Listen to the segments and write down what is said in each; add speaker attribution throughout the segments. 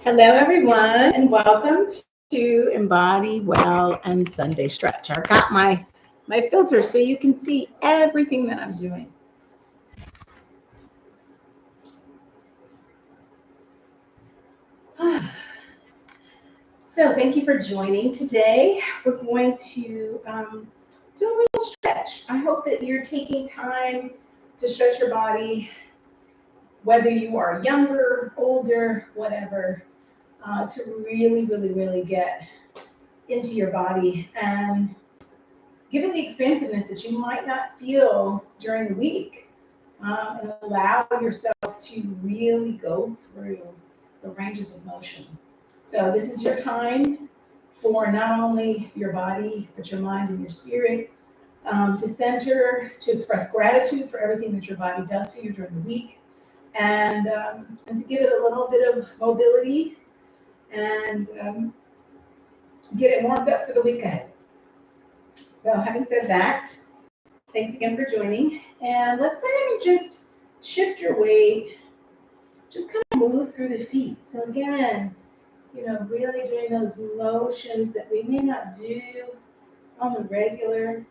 Speaker 1: Hello, everyone, and welcome to Embody Well and Sunday Stretch. I've got my filter so you can see everything that I'm doing. So thank you for joining today. We're going to do a little stretch. I hope that you're taking time to stretch your body, whether you are younger, older, whatever, to really get into your body and give it the expansiveness that you might not feel during the week, and allow yourself to really go through the ranges of motion. So this is your time for not only your body, but your mind and your spirit, to center, to express gratitude for everything that your body does for you during the week, and to give it a little bit of mobility and get it warmed up for the week ahead. So having said that, thanks again for joining. And let's go ahead and just shift your weight. Just kind of move through the feet. So again, really doing those motions that we may not do on the regular,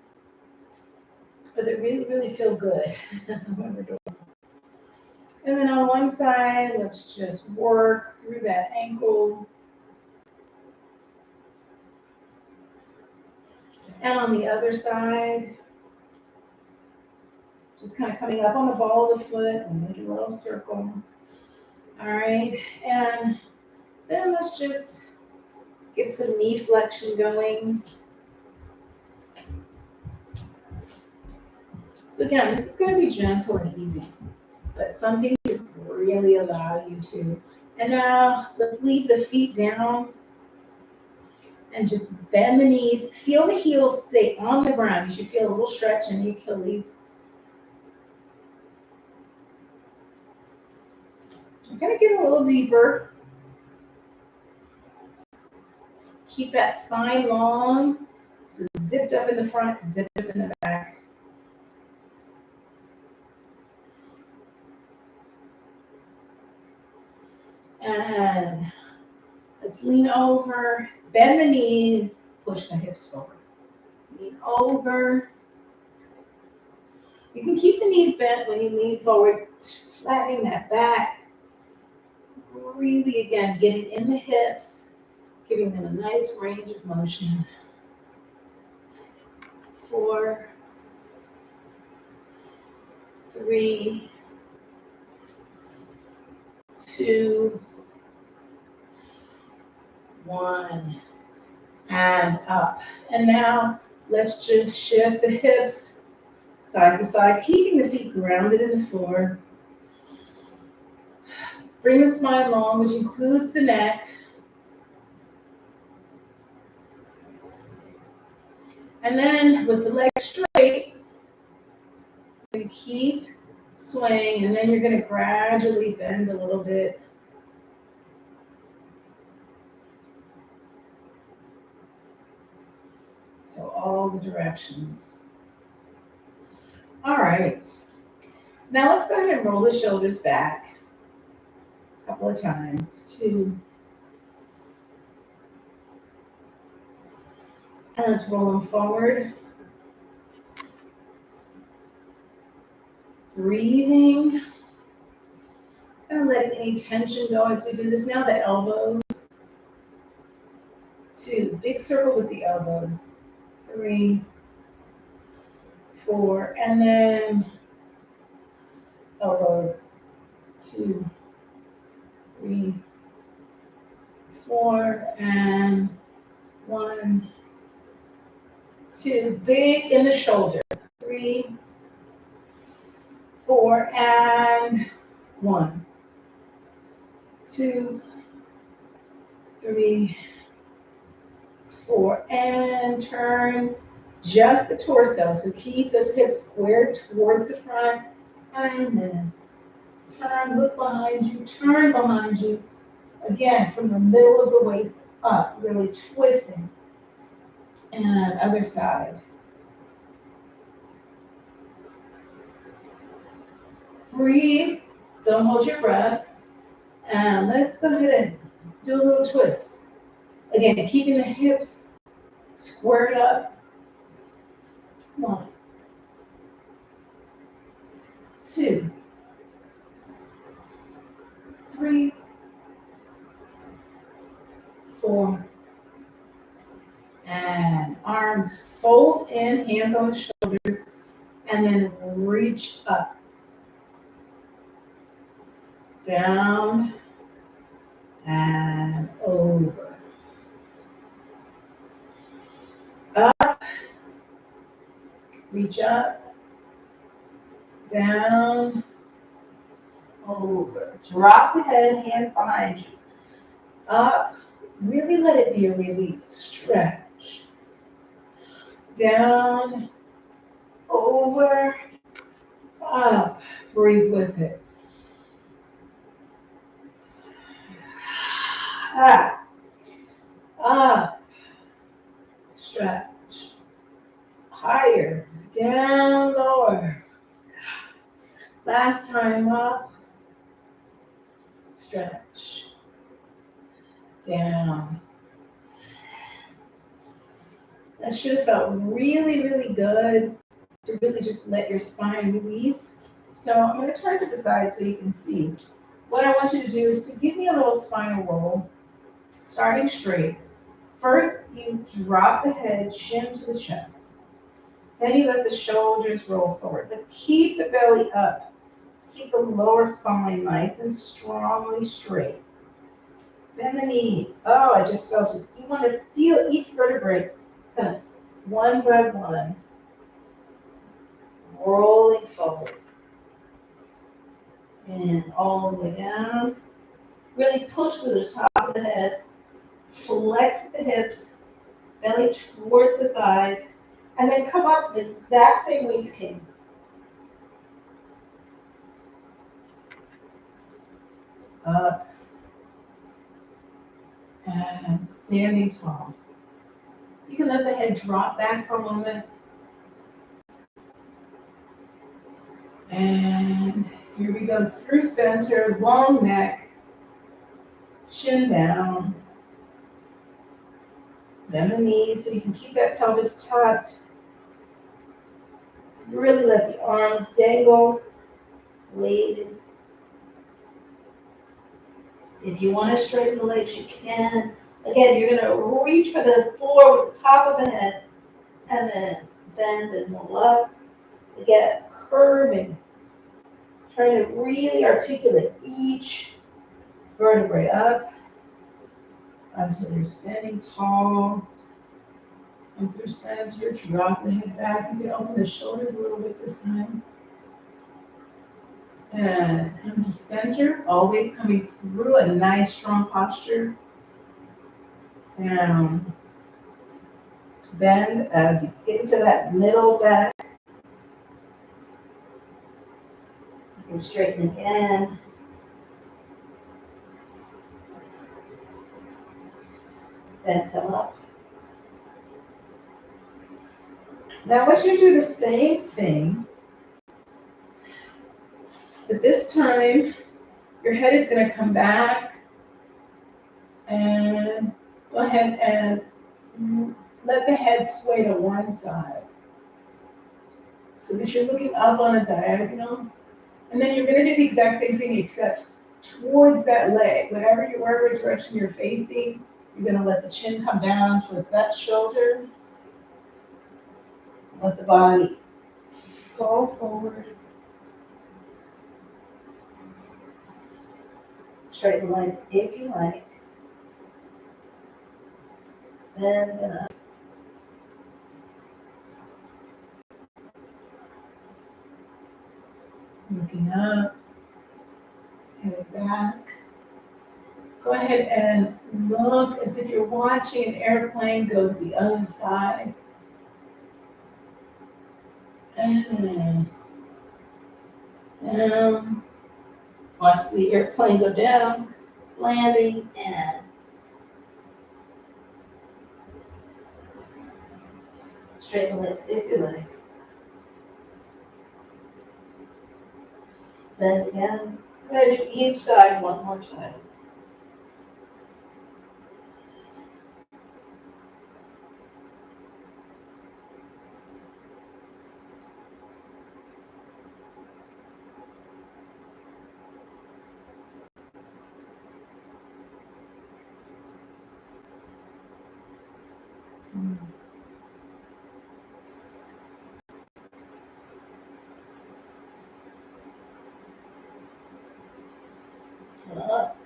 Speaker 1: but that really feel good when we're doing. And then on one side, let's just work through that ankle. And on the other side, just kind of coming up on the ball of the foot and make a little circle. All right, and then let's just get some knee flexion going. So again, this is going to be gentle and easy, but something to really allow you to. And now let's leave the feet down and just bend the knees. Feel the heels stay on the ground. You should feel a little stretch in the Achilles. I'm going to get a little deeper. Keep that spine long. So zipped up in the front, zipped up in the back. And let's lean over, bend the knees, push the hips forward. Lean over. You can keep the knees bent when you lean forward, flattening that back. Really, again, getting in the hips, giving them a nice range of motion. 4, 3, 2, 1, and up. And now let's just shift the hips side to side, keeping the feet grounded in the floor. Bring the spine long, which includes the neck. And then with the legs straight, you're going to keep swaying, and then you're going to gradually bend a little bit. So all the directions. All right. Now let's go ahead and roll the shoulders back a couple of times. 2. And let's roll them forward. Breathing. And letting any tension go as we do this. Now the elbows. 2. Big circle with the elbows. 3, 4. And then elbows. 2, 3, 4. And 1, 2. Big in the shoulder. 3, 4, and 1, 2, 3, 4, and turn just the torso. So keep those hips squared towards the front, and then turn, look behind you, turn behind you. Again, from the middle of the waist up, really twisting. And other side. Breathe, don't hold your breath. And let's go ahead and Do a little twist. Again, keeping the hips squared up. 1, 2, 3, 4, and arms fold in, hands on the shoulders, and then reach up, down, and over. Up, reach up, down, over. Drop the head, hands behind you. Up, really let it be a release. Stretch. Down, over, up. Breathe with it. Up, stretch. Higher, down, lower. Last time, up, stretch, down. That should have felt really, really good to really just let your spine release. So I'm going to turn to the side so you can see. What I want you to do is to give me a little spinal roll, starting straight. First, you drop the head, chin to the chest. Then you let the shoulders roll forward. But keep the belly up. Keep the lower spine nice and strongly straight. Bend the knees. Oh, I just felt it. You want to feel each vertebrae kind of one by one, rolling forward. And all the way down. Really push to the top of the head. Flex the hips, belly towards the thighs, and then come up the exact same way you came. Up and standing tall. You can let the head drop back for a moment. And here we go through center, long neck, chin down. Bend the knees so you can keep that pelvis tucked. Really let the arms dangle, weighted. If you want to straighten the legs, you can. Again, you're going to reach for the floor with the top of the head, and then bend and roll up. Again, curving. Trying to really articulate each vertebrae up until you're standing tall. And through center, drop the head back. You can open the shoulders a little bit this time. And come to center, always coming through a nice strong posture. Down. Bend as you get into that middle back. You can straighten again. Then come up. Now I want you to do the same thing, but this time your head is going to come back, and go ahead and let the head sway to one side so that you're looking up on a diagonal. And then you're going to do the exact same thing except towards that leg. Wherever direction you're facing, you're going to let the chin come down towards that shoulder. Let the body fall forward. Straighten the legs if you like. Bend and up. Looking up, head back. Go ahead and look as if you're watching an airplane go to the other side. And down. Watch the airplane go down, landing, and straighten the legs if you like. Bend again. Go ahead and do each side one more time. Up.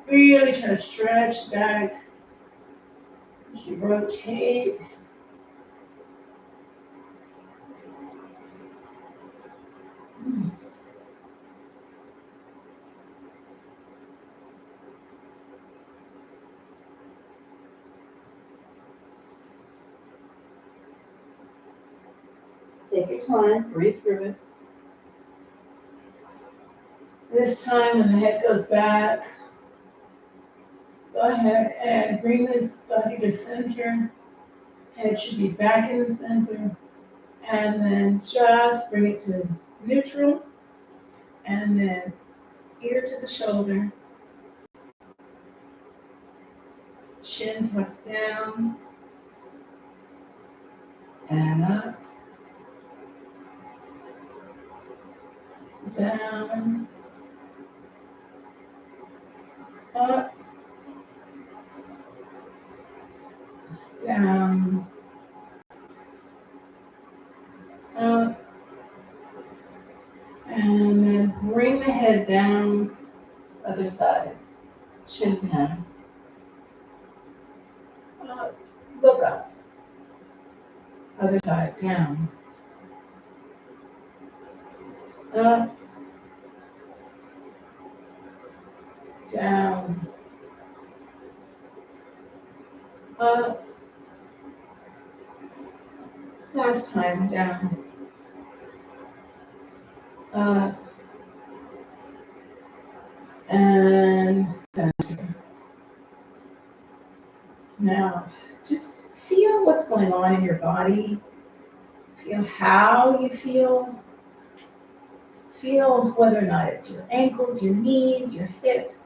Speaker 1: Really try to stretch back as you rotate. Take your time, breathe through it. This time when the head goes back, go ahead and bring this body to center. Head should be back in the center. And then just bring it to neutral. And then ear to the shoulder. Chin tucks down. And up. Down. Up. Down. Up. And then bring the head down. Other side. Chin down. Up. Look up. Other side. Down. Up. Down. Up. Last time. Down. Up. And center. Now, just feel what's going on in your body. Feel how you feel. Feel whether or not it's your ankles, your knees, your hips.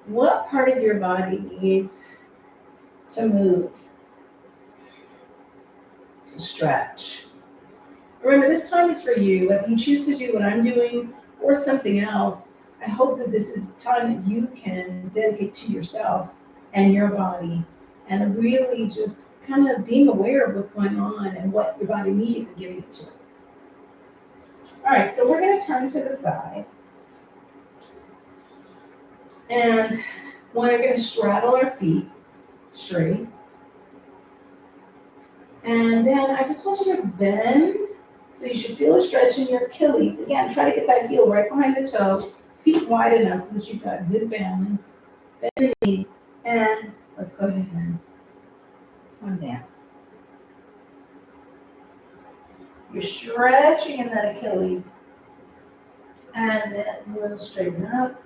Speaker 1: What part of your body needs to move, to stretch? Remember, this time is for you. Whether you choose to do what I'm doing or something else, I hope that this is time that you can dedicate to yourself and your body, and really just kind of being aware of what's going on and what your body needs and giving it to it. All right, so we're going to turn to the side. And we're going to straddle our feet straight. And then I just want you to bend. So you should feel a stretch in your Achilles. Again, try to get that heel right behind the toe. Feet wide enough so that you've got good balance. Bend the knee. And let's go ahead and come down. You're stretching in that Achilles. And then we'll straighten up.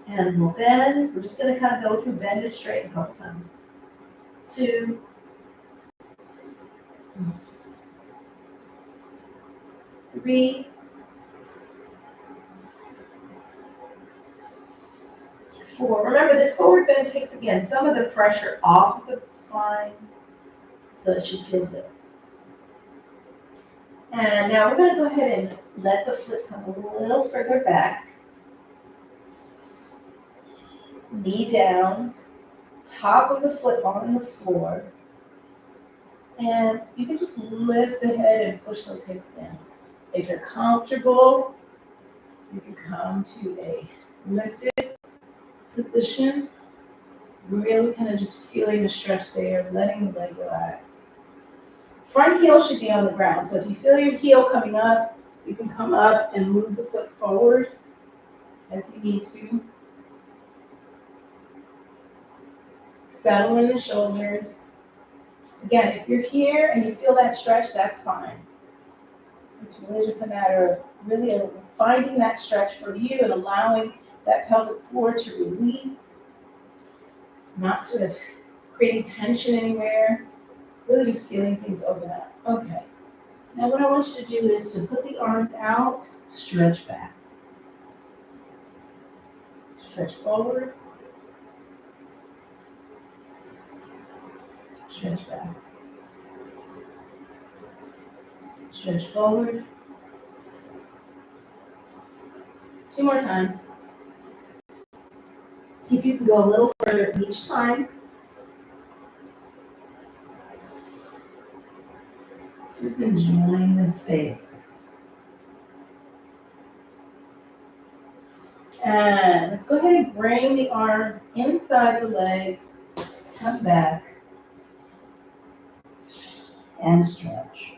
Speaker 1: And we'll bend. We're just going to kind of go through bend and straighten a couple times. 2, 3, 4. Remember, this forward bend takes, again, some of the pressure off of the spine, so it should feel good. And now we're going to go ahead and let the foot come a little further back. Knee down, top of the foot on the floor. And you can just lift the head and push those hips down. If you're comfortable, you can come to a lifted position. Really kind of just feeling the stretch there, letting the leg relax. Front heel should be on the ground. So if you feel your heel coming up, you can come up and move the foot forward as you need to. Settle in the shoulders. Again, if you're here and you feel that stretch, that's fine. It's really just a matter of really finding that stretch for you and allowing that pelvic floor to release, not sort of creating tension anywhere, really just feeling things open up. Okay. Now what I want you to do is to put the arms out, stretch back. Stretch forward. Stretch back. Stretch forward. 2 more times. See if you can go a little further each time. Just enjoying the space. And let's go ahead and bring the arms inside the legs, come back, and stretch.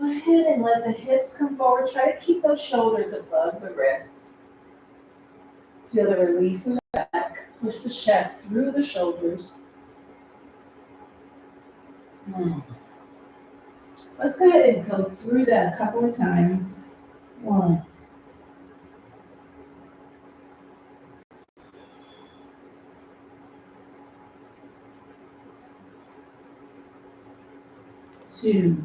Speaker 1: Go ahead and let the hips come forward. Try to keep those shoulders above the wrists. Feel the release in the back. Push the chest through the shoulders. Let's go ahead and go through that a couple of times. 1, 2, 3.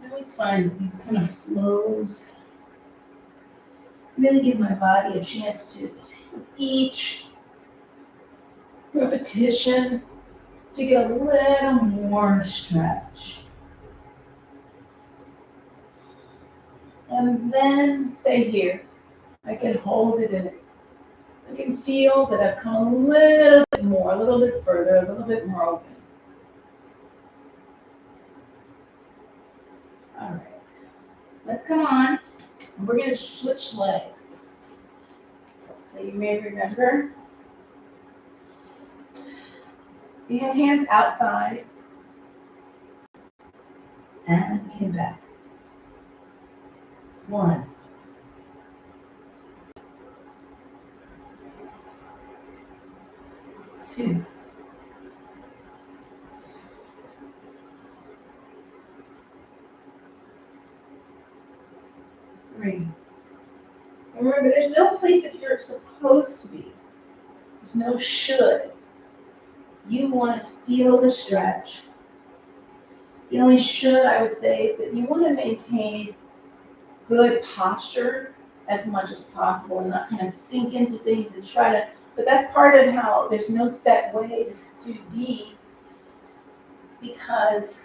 Speaker 1: I always find that these kind of flows really give my body a chance to, with each repetition, to get a little more stretch. And then stay here. I can hold it in it. I can feel that I've come a little bit more, a little bit further, a little bit more open. All right. Let's come on. We're going to switch legs. So you may remember, you had hands outside and came back. 1, 2, 3. Remember, there's no place that you're supposed to be. There's no should. You want to feel the stretch. The only should, I would say, is that you want to maintain good posture as much as possible and not kind of sink into things and try to, but that's part of how there's no set way to be, because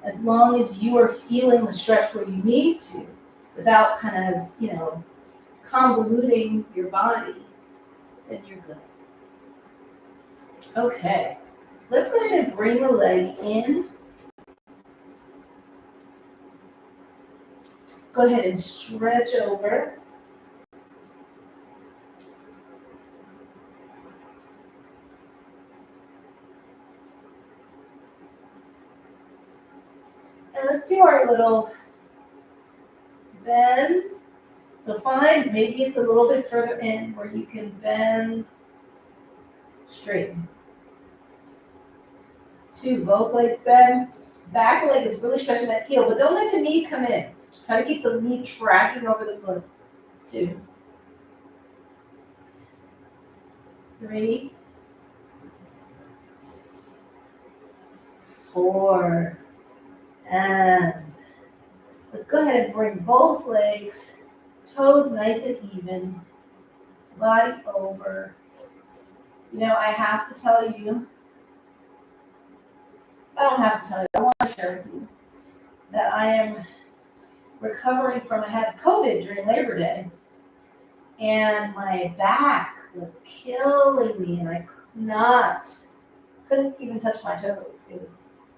Speaker 1: as long as you are feeling the stretch where you need to, without kind of, convoluting your body, then you're good. Okay, let's go ahead and bring the leg in. Go ahead and stretch over. And let's do our little bend. So find, maybe it's a little bit further in where you can bend, straighten. 2, both legs bend. Back leg is really stretching that heel, but don't let the knee come in. Just try to keep the knee tracking over the foot. 2, 3, 4, and let's go ahead and bring both legs, toes nice and even, body over. I have to tell you, I don't have to tell you, I want to share with you that I am recovering from, I had COVID during Labor Day, and my back was killing me, and I couldn't even touch my toes. It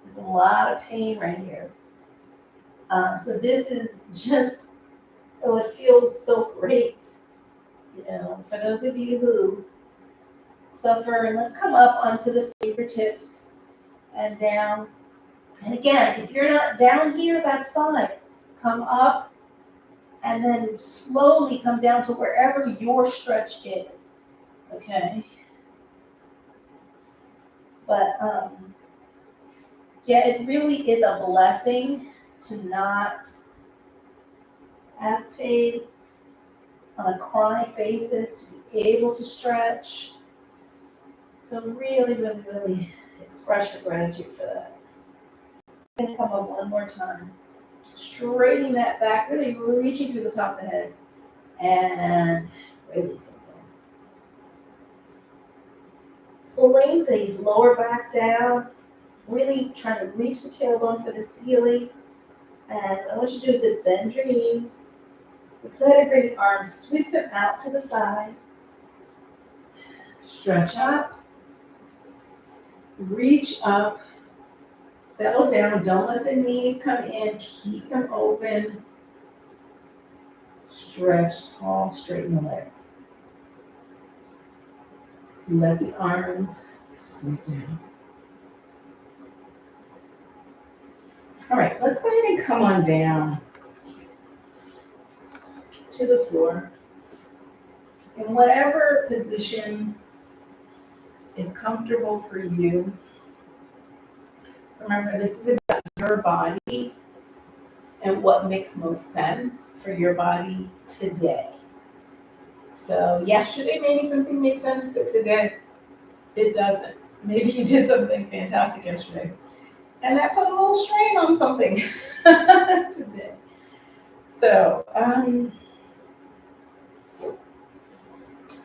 Speaker 1: was a lot of pain right here. So this is just, it feels so great. For those of you who suffer, and let's come up onto the fingertips and down. And again, if you're not down here, that's fine. Come up and then slowly come down to wherever your stretch is. Okay? But yeah, it really is a blessing to not have pain on a chronic basis, to be able to stretch. So really, really, really express your gratitude for that. I'm going to come up one more time. Straightening that back, really reaching through the top of the head and releasing. pulling the lower back down, really trying to reach the tailbone for the ceiling. And what you do is bend your knees. Excited, bring your arms, sweep them out to the side. Stretch up, reach up, settle down. Don't let the knees come in. Keep them open. Stretch tall, straighten the legs. Let the arms sweep down. All right, let's go ahead and come on down to the floor. In whatever position is comfortable for you. Remember, this is about your body and what makes most sense for your body today. So yesterday maybe something made sense, but today it doesn't. Maybe you did something fantastic yesterday, and that put a little strain on something today. So,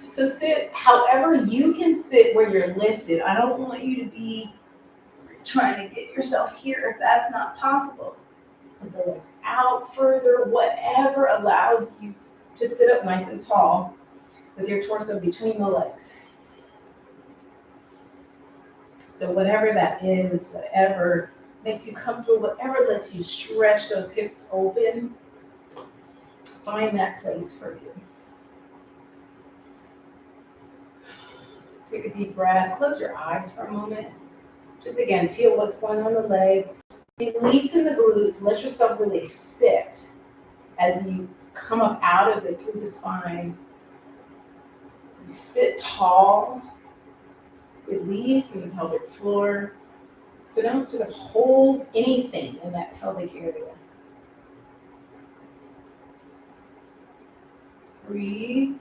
Speaker 1: so sit however you can sit where you're lifted. I don't want you to be trying to get yourself here if that's not possible. Put the legs out further, whatever allows you to sit up nice and tall with your torso between the legs. So whatever that is, whatever makes you comfortable, whatever lets you stretch those hips open, find that place for you. Take a deep breath, close your eyes for a moment. Just again, feel what's going on in the legs. Release in the glutes, let yourself really sit as you come up out of it through the spine. You sit tall, release in the pelvic floor. So don't sort of hold anything in that pelvic area. Breathe.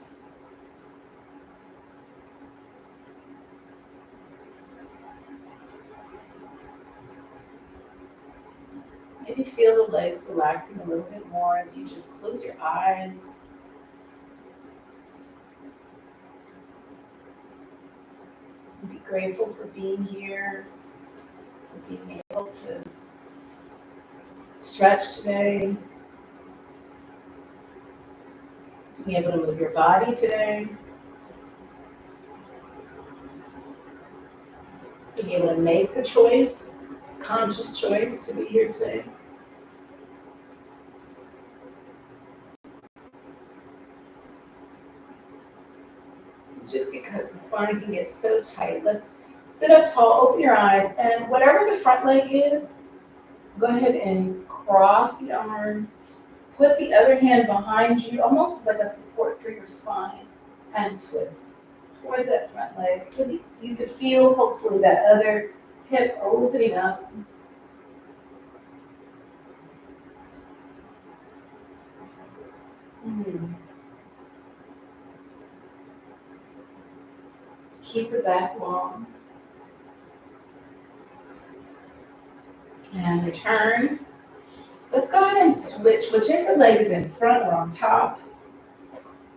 Speaker 1: Maybe feel the legs relaxing a little bit more as you just close your eyes. Be grateful for being here, for being able to stretch today, being able to move your body today, being able to make the choice, conscious choice to be here today. Just because the spine can get so tight, let's sit up tall, open your eyes, and whatever the front leg is, go ahead and cross the arm, put the other hand behind you, almost like a support for your spine, and twist towards that front leg. You could feel, hopefully, that other hip opening up. Keep the back long. And return. Let's go ahead and switch. Whichever leg is in front or on top,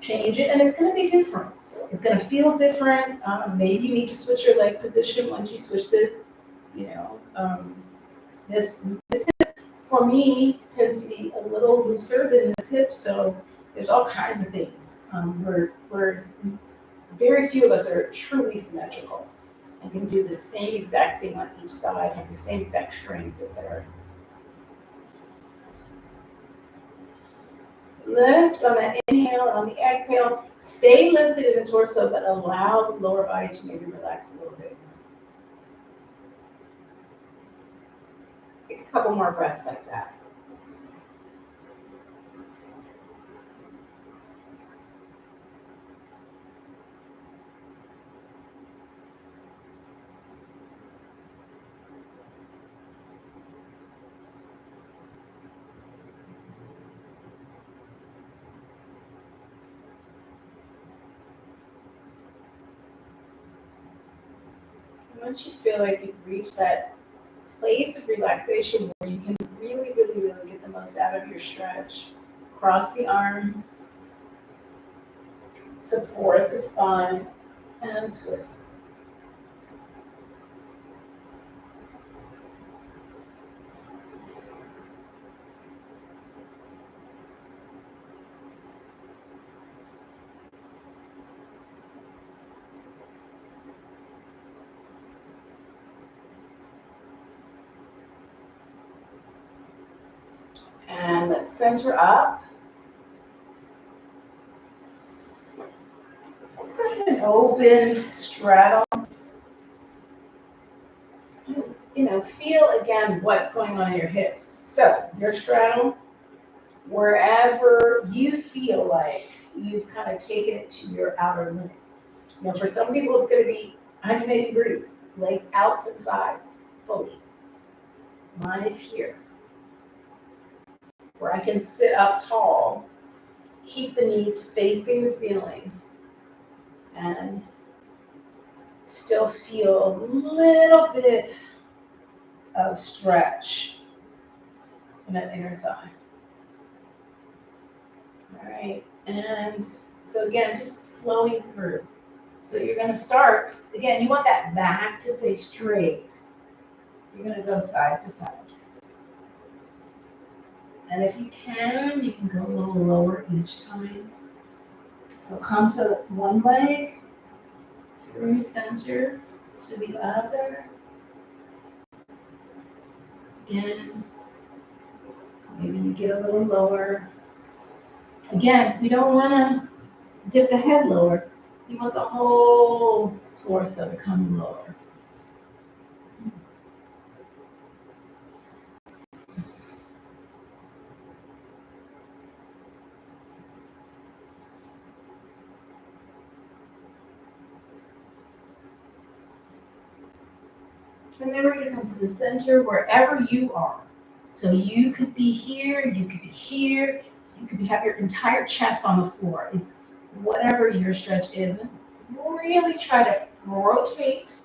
Speaker 1: change it, and it's going to be different. It's going to feel different. Maybe you need to switch your leg position once you switch this. This hip, for me, tends to be a little looser than this hip, so there's all kinds of things. We're very few of us are truly symmetrical and can do the same exact thing on each side, have the same exact strength, etc. Lift on that inhale, and on the exhale, stay lifted in the torso, but allow the lower body to maybe relax a little bit. Take a couple more breaths like that. Once you feel like you've reached that place of relaxation where you can really, really, really get the most out of your stretch, cross the arm, support the spine, and twist. let's center up. Let's go ahead and open, straddle. Feel again what's going on in your hips. So your straddle, wherever you feel like you've kind of taken it to your outer limit. For some people it's going to be 180 degrees, legs out to the sides fully. Mine is here, where I can sit up tall, keep the knees facing the ceiling, and still feel a little bit of stretch in that inner thigh. All right, and so again, just flowing through. So you're going to start, again, you want that back to stay straight. You're going to go side to side. And if you can go a little lower each time. So come to one leg, through center to the other. Again, maybe you get a little lower. Again, you don't want to dip the head lower. You want the whole torso to come lower. Remember to come to the center wherever you are. So you could be here, you could be here, you could have your entire chest on the floor. It's whatever your stretch is. Really try to rotate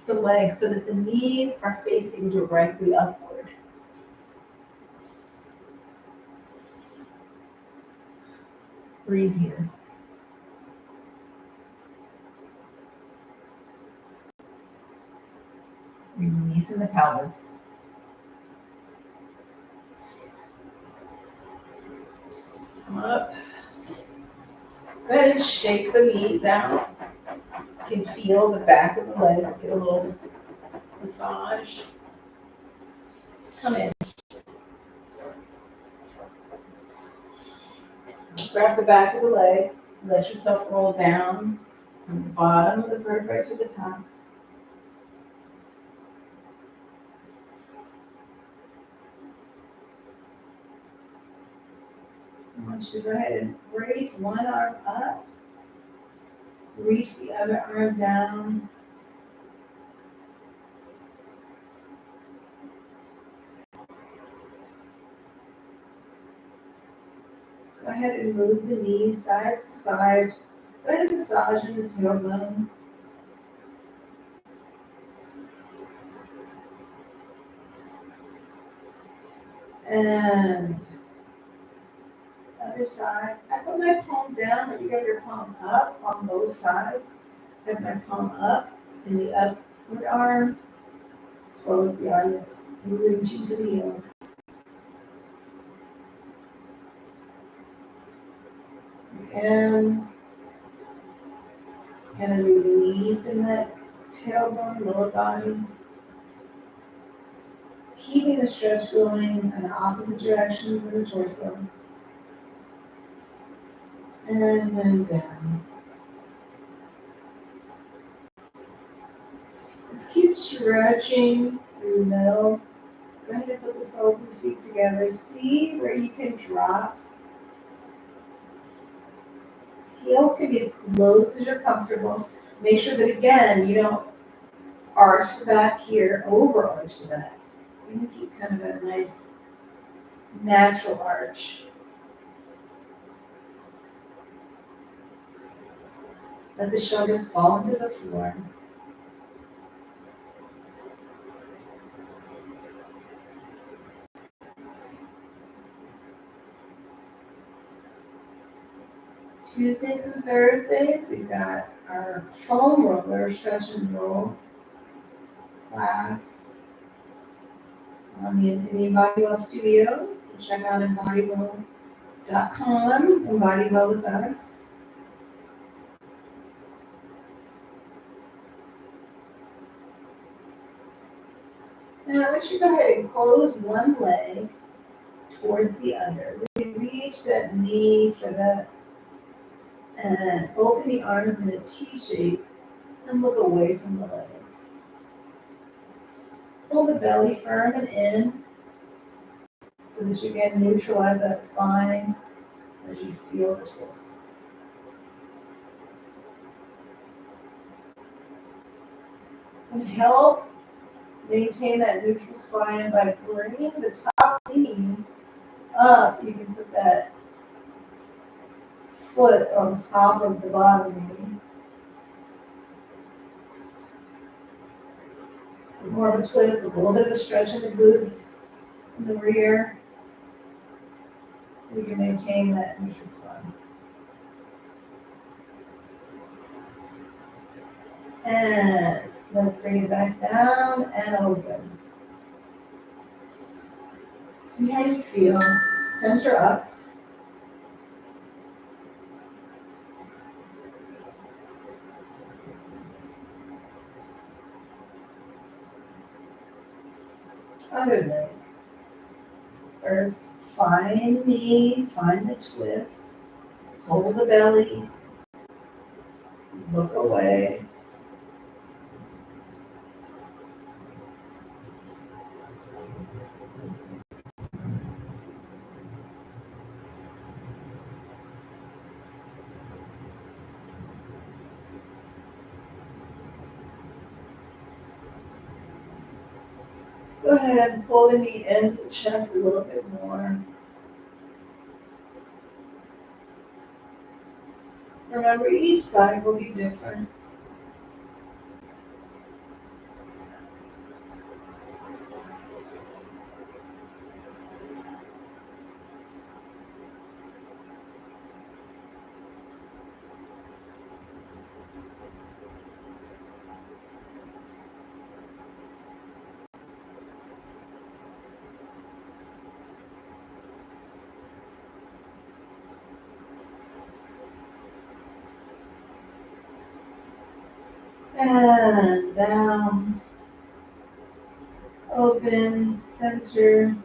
Speaker 1: the legs so that the knees are facing directly upward. Breathe here. Releasing the pelvis. Come up. Go ahead and shake the knees out. You can feel the back of the legs get a little massage. Come in. Grab the back of the legs. Let yourself roll down from the bottom of the vertebrae to the top. I want you to go ahead and raise one arm up. Reach the other arm down. Go ahead and move the knees side to side. Go ahead and massage in the tailbone. And other side. I put my palm down, but you got your palm up on both sides. I have my palm up in the upward arm, as well as the arm that's reaching to the heels. Again, kind of releasing that tailbone, lower body. Keeping the stretch going in opposite directions in the torso. And then down. Let's keep stretching through the middle. Go ahead and put the soles of the feet together. See where you can drop. Heels can be as close as you're comfortable. Make sure that, again, you don't arch the back here, over arch the back. You're going to keep kind of a nice natural arch. Let the shoulders fall into the floor. Tuesdays and Thursdays, we've got our foam roller, stretch and roll class on the Infinity Bodywell Studio. So check out embodywell.com and Bodywell with us. And I want you to go ahead and close one leg, towards the other. Really reach that knee for that, and open the arms in a T shape and look away from the legs. Hold the belly firm and in so that you can neutralize that spine as you feel the twist. And help maintain that neutral spine by bringing the top knee up. You can put that foot on top of the bottom knee. More of a twist, a little bit of a stretch in the glutes in the rear. We can maintain that neutral spine. And let's bring it back down and open. See how you feel. Center up. Other leg. First, find knee, find the twist. Hold the belly. Look away. Go ahead and pull the knee into the chest a little bit more. Remember, each side will be different. And down, open, center.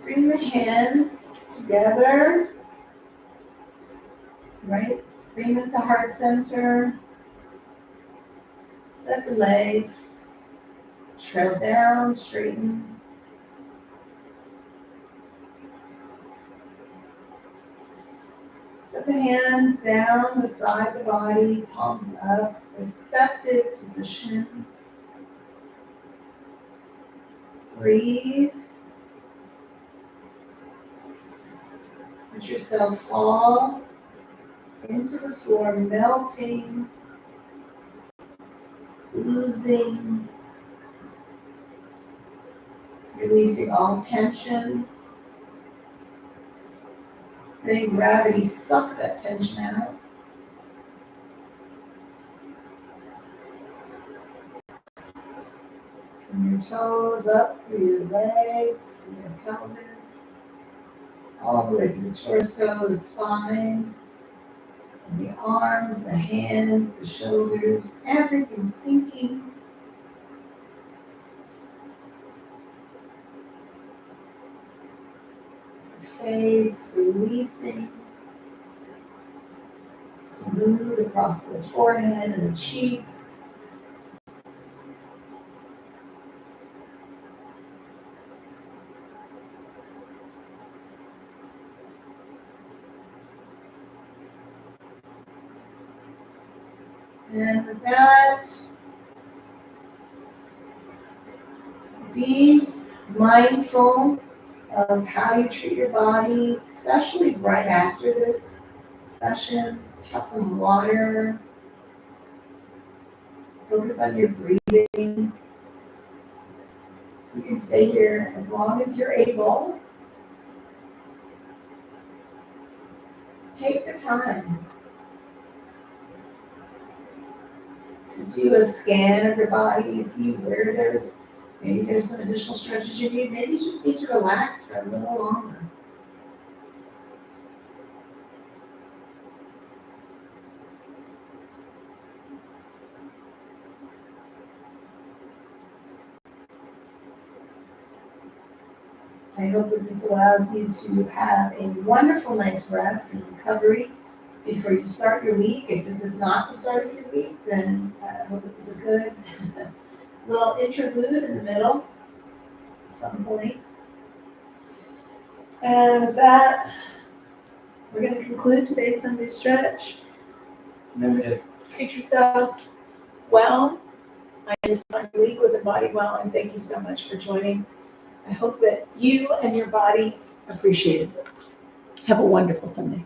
Speaker 1: Bring the hands together, right? Bring them to heart center. Let the legs trail down, straighten. Put the hands down beside the body, palms up, receptive position. Breathe. Let yourself fall into the floor, melting, oozing, releasing all tension. Letting gravity suck that tension out. From your toes up through your legs and your pelvis, all the way through the torso, the spine, and the arms, the hands, the shoulders, everything sinking. Face releasing. Smooth across the forehead and the cheeks. And with that, be mindful of how you treat your body, especially right after this session. Have some water. Focus on your breathing. You can stay here as long as you're able. Take the time to do a scan of your body, see where maybe there's some additional stretches you need. Maybe you just need to relax for a little longer. hope that this allows you to have a wonderful night's rest and recovery before you start your week. If this is not the start of your week, then I hope it was a good little interlude in the middle at some point. And with that, we're going to conclude today's Sunday stretch. Remember to treat yourself well. And start the week with a body well, and thank you so much for joining. I hope that you and your body appreciate it. Have a wonderful Sunday.